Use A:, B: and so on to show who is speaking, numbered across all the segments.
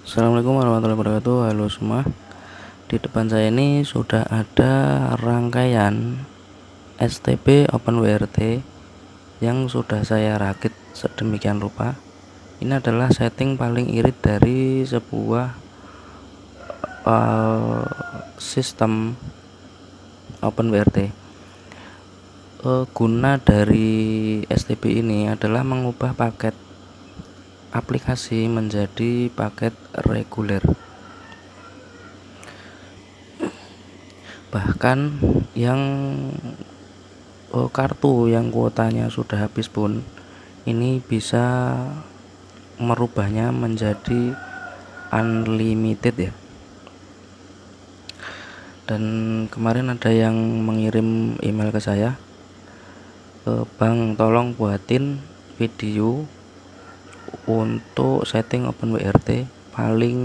A: Assalamualaikum warahmatullahi wabarakatuh. Halo semua. Di depan saya ini sudah ada rangkaian STB OpenWRT yang sudah saya rakit sedemikian rupa. Ini adalah setting paling irit dari sebuah sistem OpenWRT. Guna dari STB ini adalah mengubah paket aplikasi menjadi paket reguler. Bahkan yang kartu yang kuotanya sudah habis pun ini bisa merubahnya menjadi unlimited ya. Dan kemarin ada yang mengirim email ke saya, Bang tolong buatin video untuk setting OpenWRT paling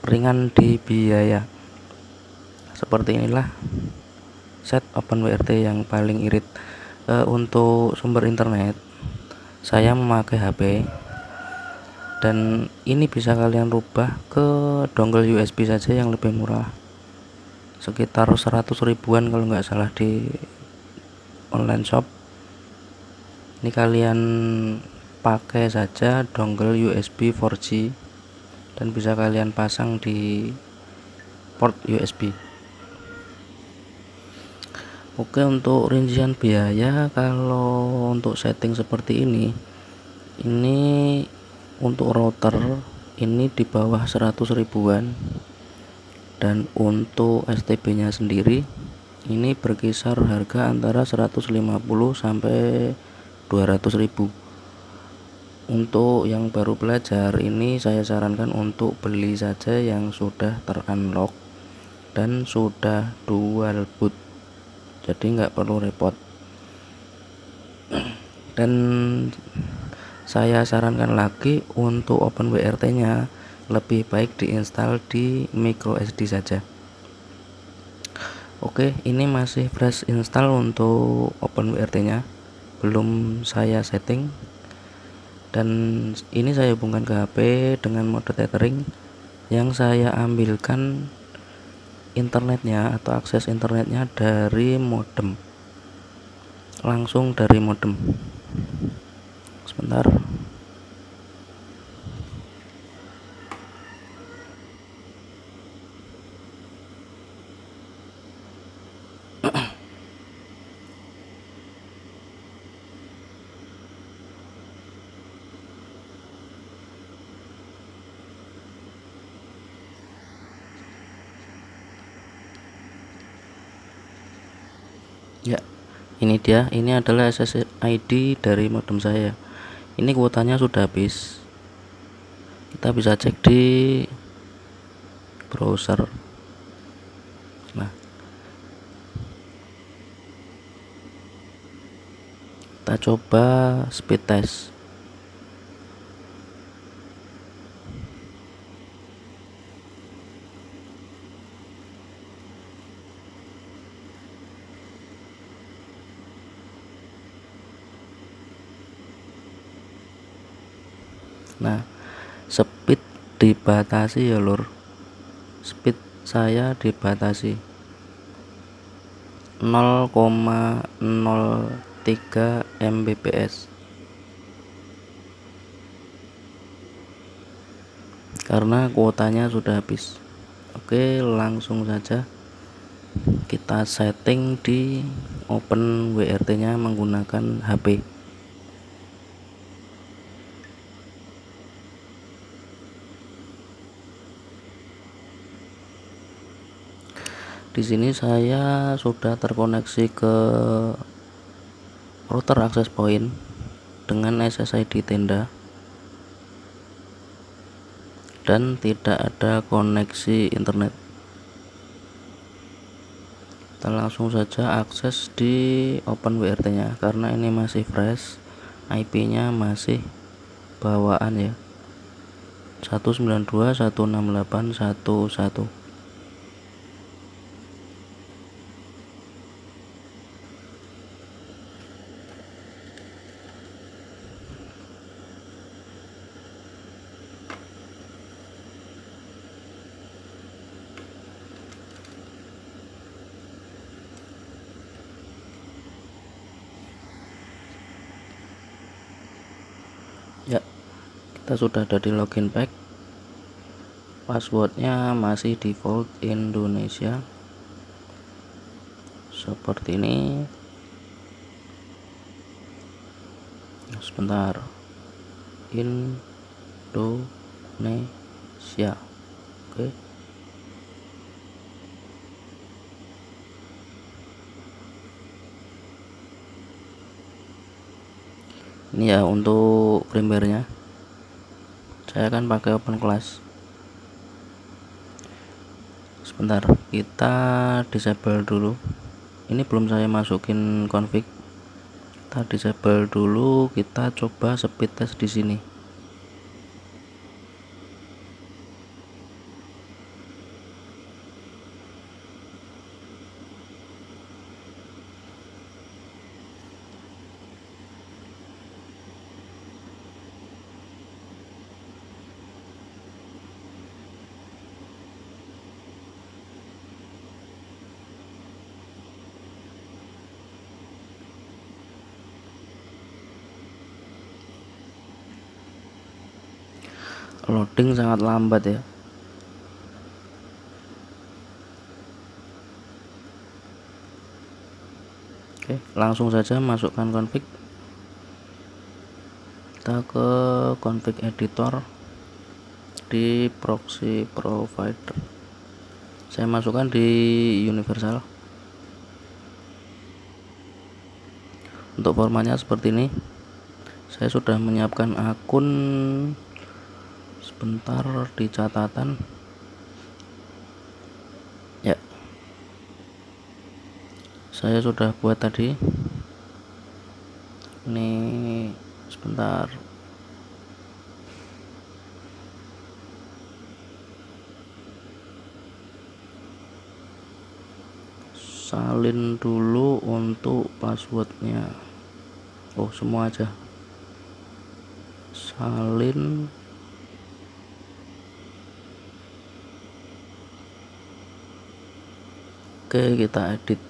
A: ringan di biaya. Seperti inilah set OpenWRT yang paling irit. Untuk sumber internet saya memakai HP, dan ini bisa kalian rubah ke dongle USB saja yang lebih murah, sekitar 100 ribuan kalau nggak salah di online shop. Ini kalian pakai saja dongle USB 4G dan bisa kalian pasang di port USB. Oke, untuk rincian biaya kalau untuk setting seperti ini untuk router ini di bawah 100 ribuan, dan untuk STB nya sendiri ini berkisar harga antara 150 sampai 200 ribu. Untuk yang baru belajar ini saya sarankan untuk beli saja yang sudah terunlock dan sudah dual boot, jadi nggak perlu repot. Dan saya sarankan lagi untuk OpenWRT nya lebih baik diinstal di microSD saja. Oke, ini masih fresh install untuk OpenWRT nya, belum saya setting. Dan ini saya hubungkan ke HP dengan mode tethering, yang saya ambilkan internetnya atau akses internetnya dari modem, langsung dari modem. Sebentar. Ya, ini dia. Ini adalah SSID dari modem saya. Ini kuotanya sudah habis. Kita bisa cek di browser. Nah, kita coba speed test. Nah, speed dibatasi ya lur, speed saya dibatasi 0,03 Mbps karena kuotanya sudah habis. Oke, langsung saja kita setting di OpenWRT nya menggunakan HP. Di sini saya sudah terkoneksi ke router access point dengan SSID tenda dan tidak ada koneksi internet. Kita langsung saja akses di OpenWRT nya karena ini masih fresh, IP nya masih bawaan ya, 192.168.1.1. Ya, kita sudah ada di login back. Passwordnya masih default Indonesia seperti ini. Sebentar, Indonesia. Oke, ini ya untuk primernya. Saya akan pakai open class. Sebentar, kita disable dulu. Ini belum saya masukin config. Kita disable dulu, kita coba speed test di sini. Loading sangat lambat ya. Oke, langsung saja masukkan config. Kita ke config editor di proxy provider. Saya masukkan di universal. Untuk formatnya seperti ini. Saya sudah menyiapkan akun. Sebentar di catatan. Ya, saya sudah buat tadi. Ini sebentar. Salin dulu untuk passwordnya. Oh, semua aja. Salin. Oke, kita edit.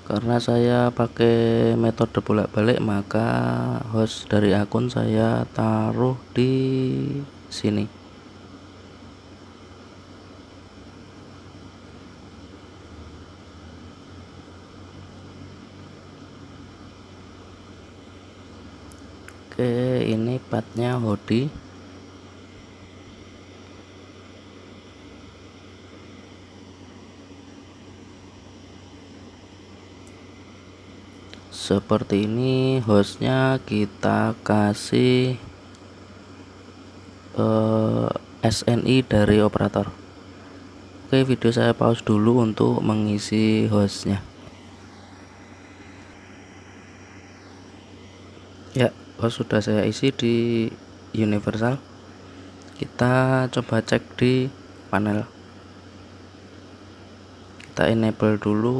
A: Karena saya pakai metode bolak-balik, maka host dari akun saya taruh di sini. Oke, ini pathnya Hodi. Seperti ini. Hostnya kita kasih SNI dari operator. Oke, video saya pause dulu untuk mengisi hostnya. Ya, host sudah saya isi di universal. Kita coba cek di panel. Kita enable dulu,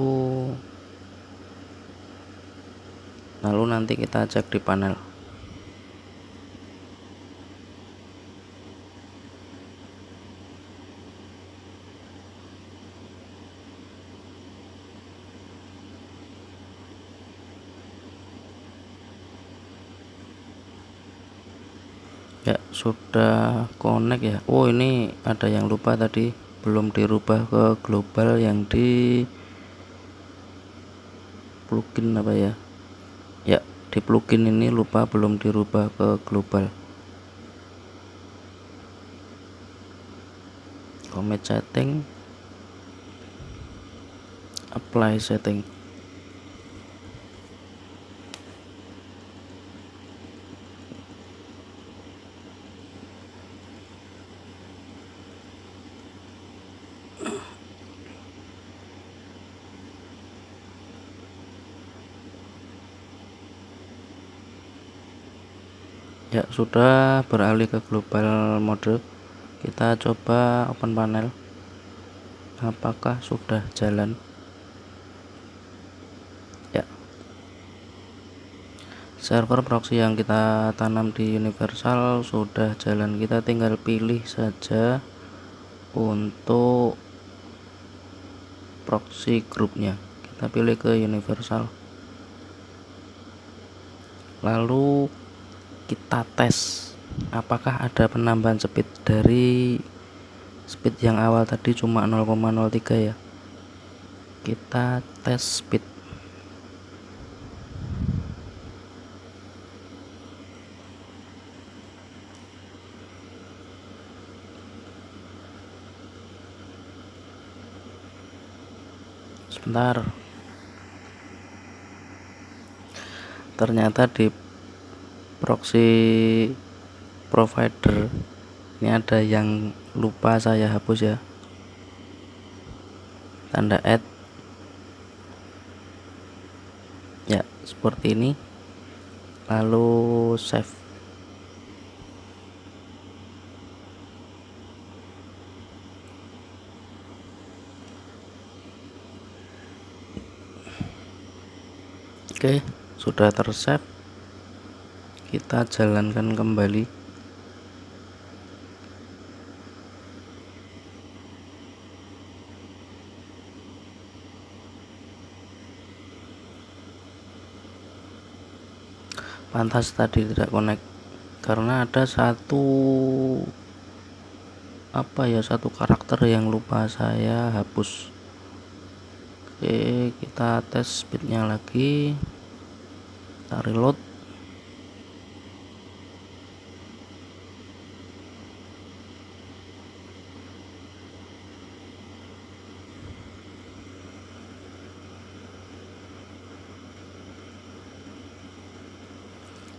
A: lalu nanti kita cek di panel. Ya, sudah connect ya. Oh, ini ada yang lupa tadi, belum dirubah ke global yang di plugin apa ya. Ya, di plugin ini lupa, belum dirubah ke global. Commit setting, apply setting. Ya, sudah beralih ke global mode. Kita coba open panel. Apakah sudah jalan? Ya, server proxy yang kita tanam di universal sudah jalan, kita tinggal pilih saja untuk proxy grupnya, kita pilih ke universal, lalu kita tes apakah ada penambahan speed dari speed yang awal tadi cuma 0,03 ya. Kita tes speed. Sebentar, ternyata di proxy provider ini ada yang lupa saya hapus ya, tanda add ya, seperti ini, lalu save. Oke, sudah tersave, kita jalankan kembali. Pantas tadi tidak connect karena ada satu karakter yang lupa saya hapus. Oke, kita tes speednya lagi, kita reload.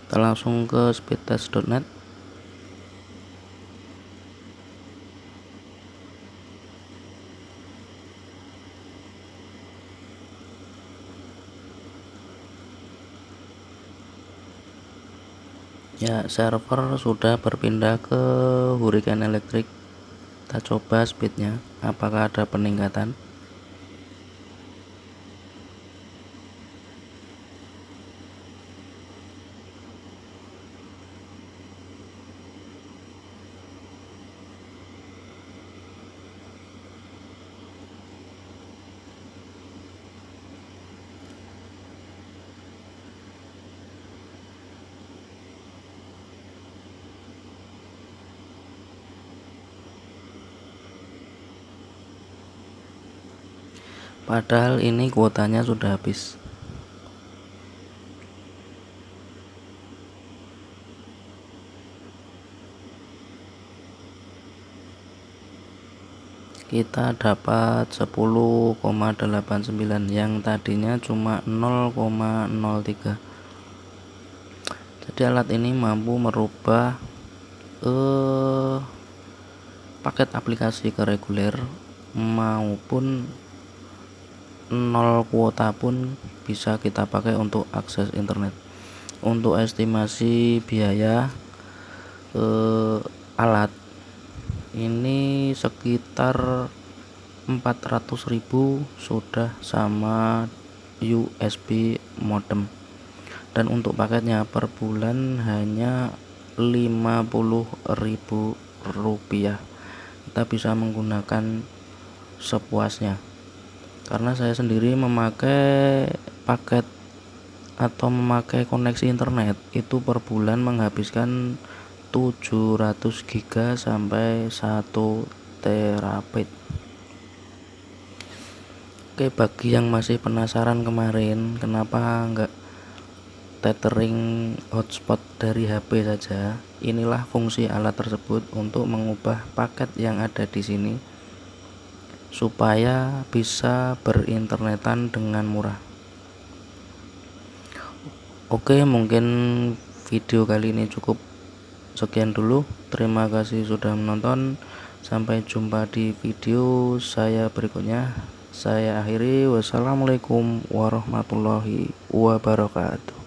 A: Kita langsung ke speedtest.net. Ya, server sudah berpindah ke Hurricane Electric. Kita coba speednya, apakah ada peningkatan. Padahal ini kuotanya sudah habis. Kita dapat 10,89 yang tadinya cuma 0,03. Jadi alat ini mampu merubah paket aplikasi ke reguler maupun 0 kuota pun bisa kita pakai untuk akses internet. Untuk estimasi biaya alat ini sekitar 400.000 sudah sama USB modem, dan untuk paketnya per bulan hanya 50.000 rupiah. Kita bisa menggunakan sepuasnya. Karena saya sendiri memakai paket atau memakai koneksi internet itu per bulan menghabiskan 700 GB sampai 1 terabit. Oke, bagi yang masih penasaran kemarin kenapa enggak tethering hotspot dari HP saja, inilah fungsi alat tersebut untuk mengubah paket yang ada di sini supaya bisa berinternetan dengan murah. Oke, mungkin video kali ini cukup sekian dulu. Terima kasih sudah menonton. Sampai jumpa di video saya berikutnya. Saya akhiri. Wassalamualaikum warahmatullahi wabarakatuh.